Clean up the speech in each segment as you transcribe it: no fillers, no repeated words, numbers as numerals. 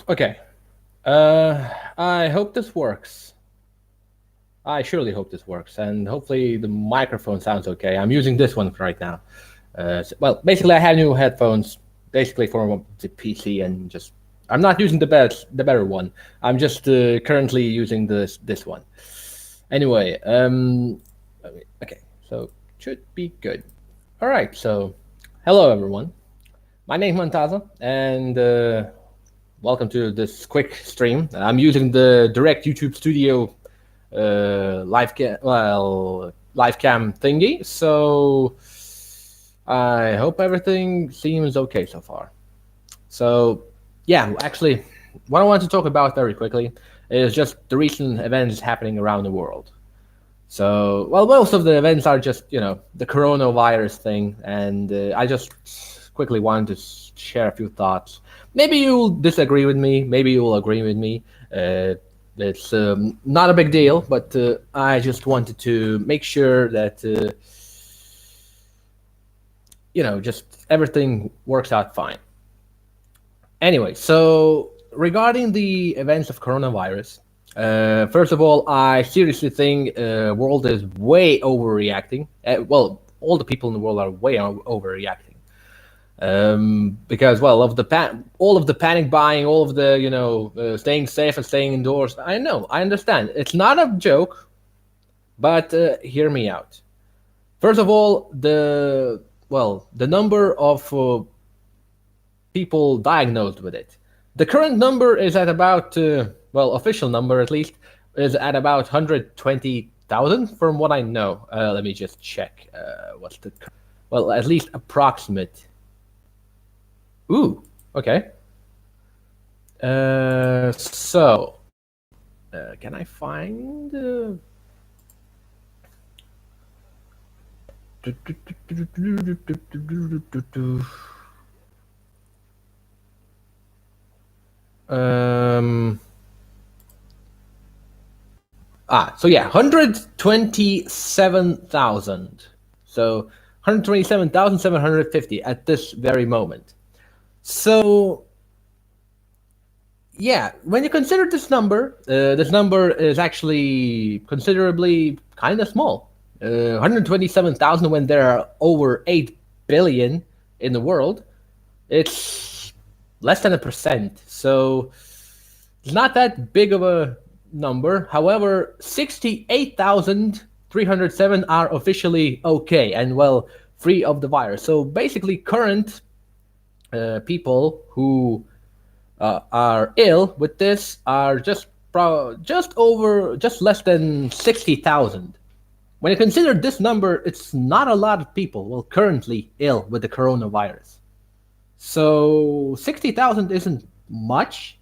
Okay. I hope this works. I surely hope this works, and hopefully the microphone sounds okay. I'm using this one right now. Well, basically, I have new headphones, basically for the PC, and just I'm not using the better one. I'm just currently using this one. Anyway, okay, so should be good. All right, so hello everyone. My name is Montaza, and welcome to this quick stream. I'm using the direct YouTube Studio live cam thingy. So I hope everything seems okay so far. So yeah, actually, what I want to talk about very quickly is just the recent events happening around the world. So, well, most of the events are just, the coronavirus thing, and I just quickly wanted to share a few thoughts. Maybe you'll disagree with me, maybe you'll agree with me. It's not a big deal, but I just wanted to make sure that, just everything works out fine. Anyway, so regarding the events of coronavirus, first of all, I seriously think world is way overreacting. Well, all the people in the world are way overreacting because, well, all of the panic buying, all of the staying safe and staying indoors. I know, I understand. It's not a joke, but hear me out. First of all, the number of people diagnosed with it. The current number is at about, official number at least, is at about 120,000 from what I know. Let me just check. What's the, well, at least approximate. Ooh, okay. Can I find? Um, so yeah, 127,000. So 127,750 at this very moment. So yeah, when you consider this number is actually considerably kind of small. 127,000 when there are over 8 billion in the world. It's less than 1%. So it's not that big of a number. However, 68,307 are officially okay and, well, free of the virus. So basically, current people who are ill with this are just less than 60,000. When you consider this number, it's not a lot of people, well, currently ill with the coronavirus. So 60,000 isn't much.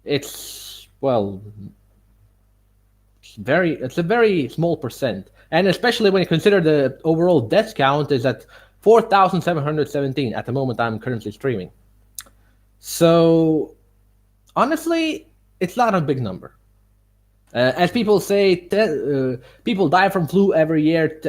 It's, well, it's a very small percent. And especially when you consider the overall death count is at 4,717 at the moment I'm currently streaming. So honestly, it's not a big number. As people say, people die from flu every year.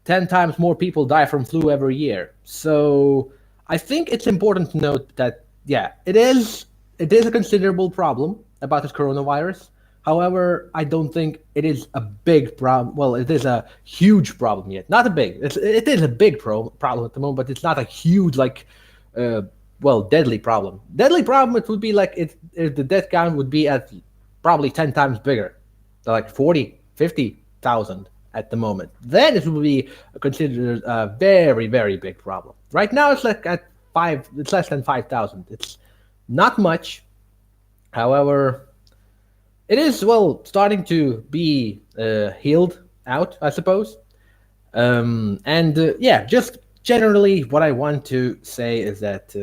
10 times more people die from flu every year. So I think it's important to note that, yeah, it is a considerable problem about this coronavirus. However, I don't think it is a big problem. Well, it is a huge problem yet. Not a big. It is a big problem at the moment, but it's not a huge, like, deadly problem. Deadly problem, it would be like if the death count would be at probably 10 times bigger, like 40, 50,000 at the moment. Then it would be considered a very, very big problem. Right now, it's like at it's less than 5,000. It's not much. However, it is, well, starting to be healed out, I suppose. Yeah, just generally what I want to say is that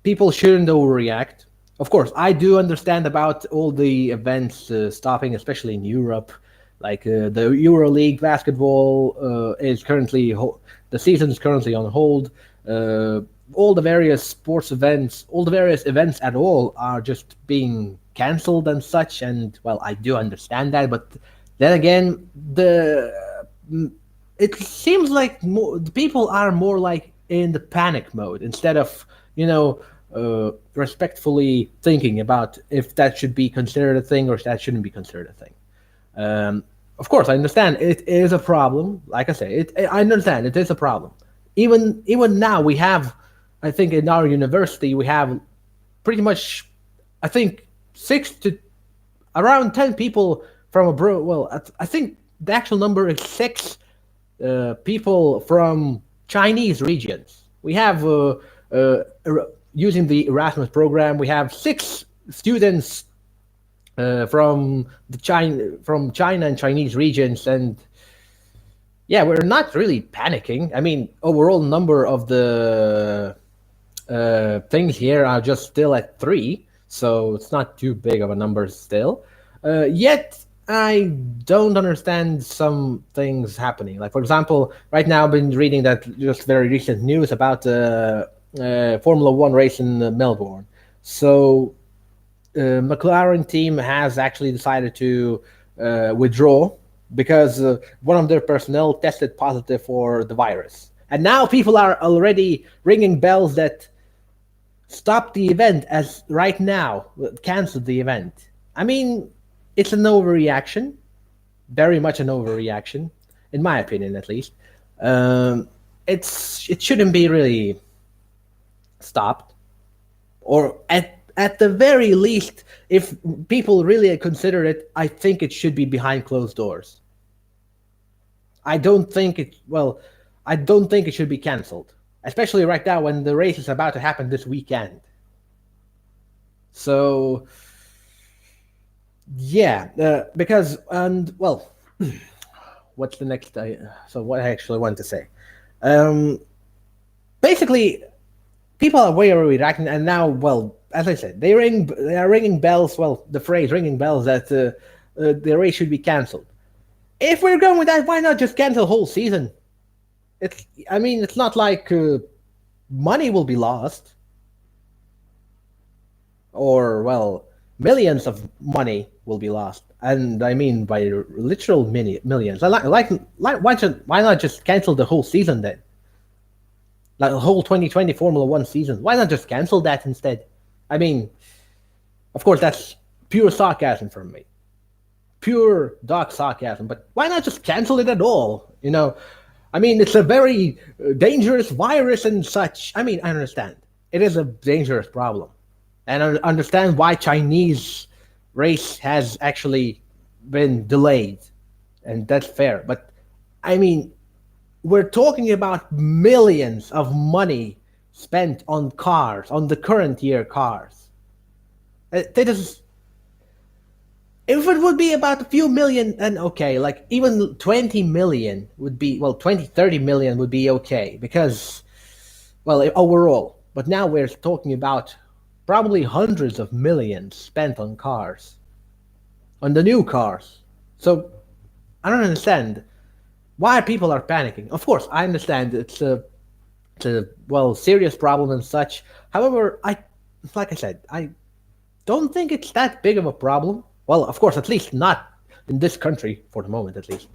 people shouldn't overreact. Of course, I do understand about all the events stopping, especially in Europe. Like the EuroLeague basketball is currently the season is currently on hold. All the various sports events, all the various events at all, are just being cancelled and such. And, well, I do understand that, but then again, it seems like the people are more like in the panic mode instead of respectfully thinking about if that should be considered a thing or if that shouldn't be considered a thing. Um, of course, I understand it is a problem. Like I say, I understand it is a problem. Even now, we have, I think, in our university, we have pretty much, I think, six to around 10 people from abroad. Well, I think the actual number is six people from Chinese regions. We have using the Erasmus program. We have six students from China and Chinese regions, and yeah, we're not really panicking. I mean, overall number of the things here are just still at three, so it's not too big of a number still. Yet I don't understand some things happening. Like for example, right now I've been reading that just very recent news about the Formula One race in Melbourne. So McLaren team has actually decided to withdraw because one of their personnel tested positive for the virus. And now people are already ringing bells that stop the event as right now, cancel the event. I mean, it's an overreaction, very much an overreaction, in my opinion at least. Um, it shouldn't be really stopped, or at the very least, if people really consider it, I think it should be behind closed doors. I don't think it. Well, I don't think it should be canceled, especially right now when the race is about to happen this weekend. So yeah, because and well, what's the next? So what I actually want to say, um, basically, people are way overreacting, and now, well, as I said, they are ringing bells. Well, the phrase "ringing bells" that the race should be canceled. If we're going with that, why not just cancel the whole season? It's, I mean, it's not like money will be lost, or well, millions of money will be lost, and I mean by literal millions. Like why not just cancel the whole season then? Like the whole 2020 Formula One season. Why not just cancel that instead? I mean, of course, that's pure sarcasm from me, pure dark sarcasm. But why not just cancel it at all? You know, I mean, it's a very dangerous virus and such. I mean, I understand it is a dangerous problem, and I understand why Chinese race has actually been delayed, and that's fair. But I mean, we're talking about millions of money spent on cars, on the current year cars. That is, if it would be about a few million, then okay, like even 20 million would be, well, 20, 30 million would be okay because, well, overall. But now we're talking about probably hundreds of millions spent on cars, on the new cars. So I don't understand why people are panicking. Of course, I understand it's a well serious problem and such. However, like I said, I don't think it's that big of a problem. Well, of course, at least not in this country for the moment, at least.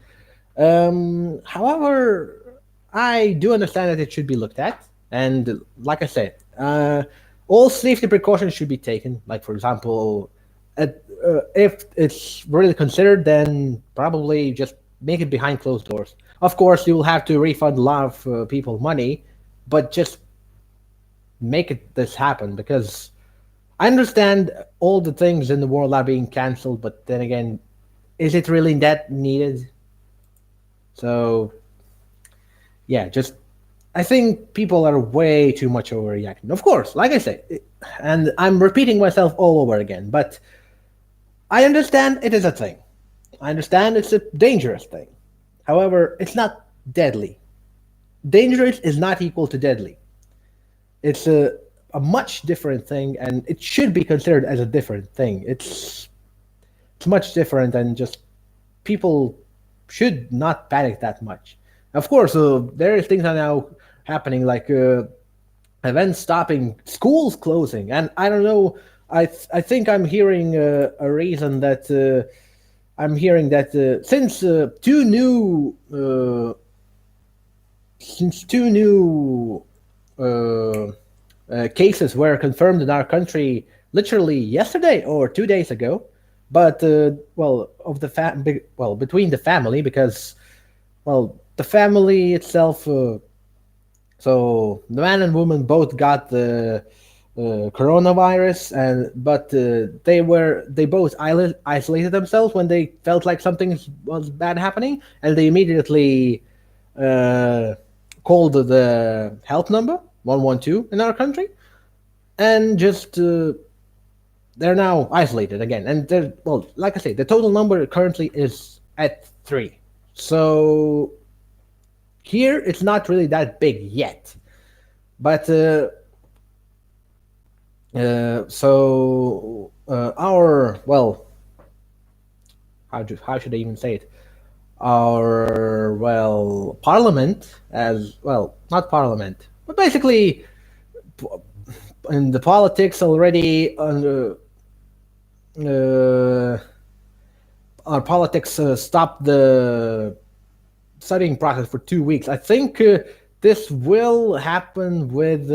However, I do understand that it should be looked at, and like I said, all safety precautions should be taken. Like, for example, if it's really considered, then probably just make it behind closed doors. Of course, you will have to refund a lot of people money, but just make it this happen because I understand all the things in the world are being canceled, but then again, is it really that needed? So yeah, just I think people are way too much overreacting. Of course, like I say, and I'm repeating myself all over again, but I understand it is a thing. I understand it's a dangerous thing. However, it's not deadly. Dangerous is not equal to deadly. It's a much different thing, and it should be considered as a different thing. It's much different, and just people should not panic that much. Of course, various things are now happening, like events stopping, schools closing, and I don't know. I think I'm hearing a reason that I'm hearing that since two new uh, cases were confirmed in our country literally yesterday or 2 days ago. But well, well, between the family, because well, the family itself. So the man and woman both got the coronavirus, and but they both isolated themselves when they felt like something was bad happening, and they immediately uh, called the help number 112 in our country, and just they're now isolated again. And well, like I say, the total number currently is at 3. So here it's not really that big yet, but our well, how should I even say it? Our well, parliament, as well, not parliament, but basically in the politics already. Our politics stopped the studying process for 2 weeks. I think this will happen with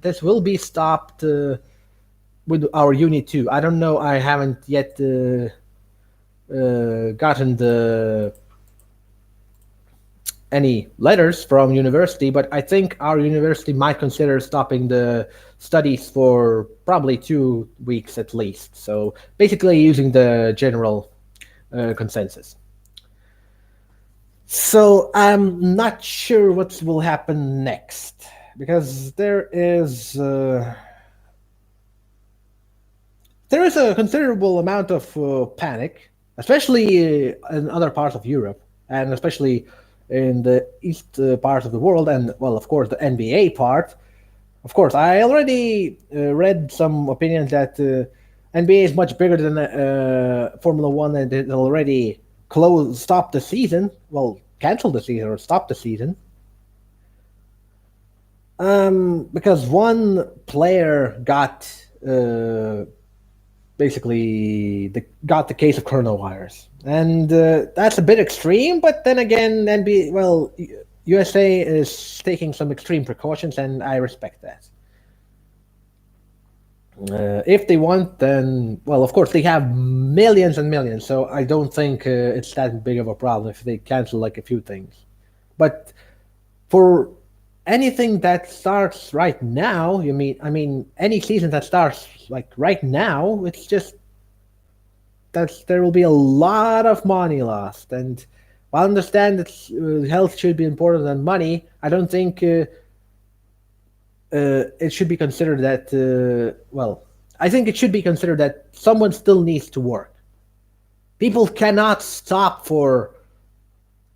this will be stopped with our uni too. I don't know. I haven't yet gotten the any letters from university, but I think our university might consider stopping the studies for probably 2 weeks at least. So basically, using the general consensus. So I'm not sure what will happen next, because there is a considerable amount of panic, especially in other parts of Europe, and especially in the east part of the world, and well, of course, the NBA part. Of course, I already read some opinions that NBA is much bigger than Formula One, and it already stopped the season. Well, canceled the season or stopped the season. Because one player got basically got the case of coronavirus, and that's a bit extreme. But then again, NBA, well, USA is taking some extreme precautions, and I respect that. If they want, then well, of course they have millions and millions, so I don't think it's that big of a problem if they cancel like a few things. But for anything that starts right now, I mean any season that starts like right now, it's just that there will be a lot of money lost. And while I understand that health should be important than money, I don't think it should be considered that well, I think it should be considered that someone still needs to work. People cannot stop for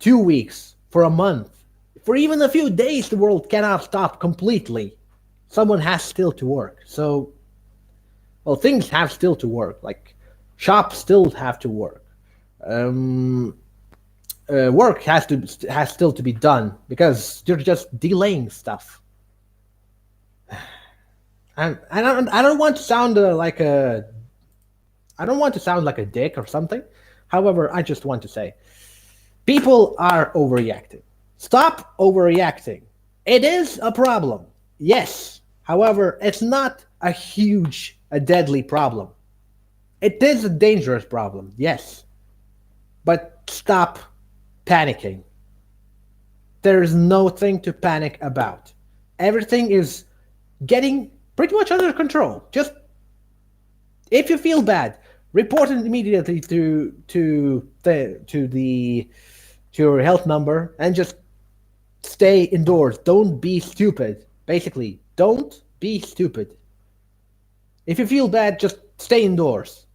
2 weeks, for a month, for even a few days. The world cannot stop completely. Someone has still to work. So well, things have still to work, like shops still have to work. um, Work has still to be done, because you're just delaying stuff. And I don't want to sound like a I don't want to sound like a dick or something. However, I just want to say people are overreacting. Stop overreacting. It is a problem, yes. However, it's not a deadly problem. It is a dangerous problem, yes. But stop panicking. There is nothing to panic about. Everything is getting pretty much under control. Just if you feel bad, report it immediately to your health number, and just stay indoors. Don't be stupid. Basically, don't be stupid. If you feel bad, just stay indoors.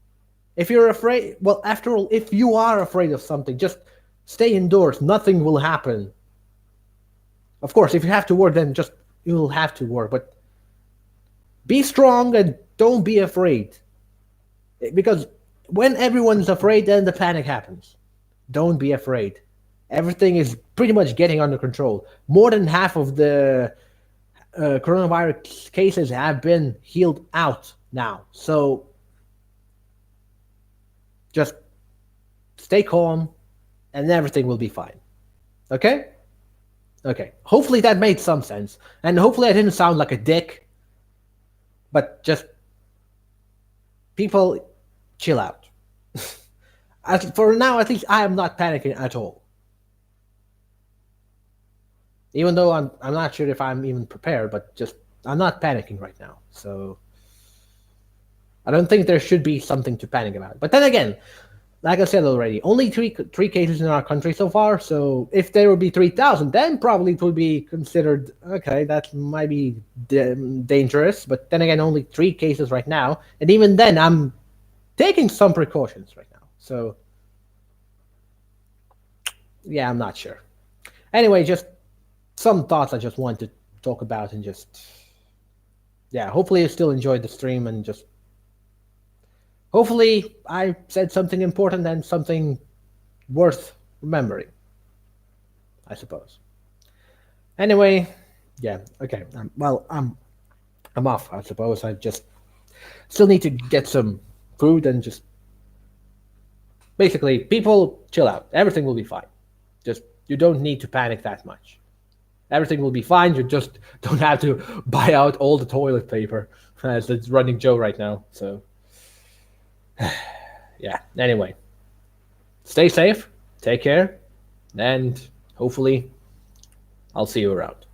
If you're afraid, well, after all, if you are afraid of something, just stay indoors. Nothing will happen. Of course, if you have to work, then just you'll have to work. But be strong and don't be afraid. Because when everyone's afraid, then the panic happens. Don't be afraid. Everything is pretty much getting under control. More than half of the coronavirus cases have been healed out now. So just stay calm and everything will be fine. Okay? Okay. Hopefully that made some sense. And hopefully I didn't sound like a dick, but just people chill out. For now, at least I am not panicking at all. Even though I'm not sure if I'm even prepared, but just I'm not panicking right now. So I don't think there should be something to panic about. But then again, like I said already, only three cases in our country so far. So if there would be 3,000, then probably it would be considered okay. That might be dangerous. But then again, only 3 cases right now, and even then, I'm taking some precautions right now. So yeah, I'm not sure. Anyway, just some thoughts I just want to talk about and just yeah. Hopefully, you still enjoyed the stream and just hopefully I said something important and something worth remembering. I suppose. Anyway, yeah, okay. Well, I'm off. I suppose I just still need to get some food and just basically people chill out. Everything will be fine. Just you don't need to panic that much. Everything will be fine. You just don't have to buy out all the toilet paper as it's running Joe right now. So yeah. Anyway, stay safe. Take care, and hopefully I'll see you around.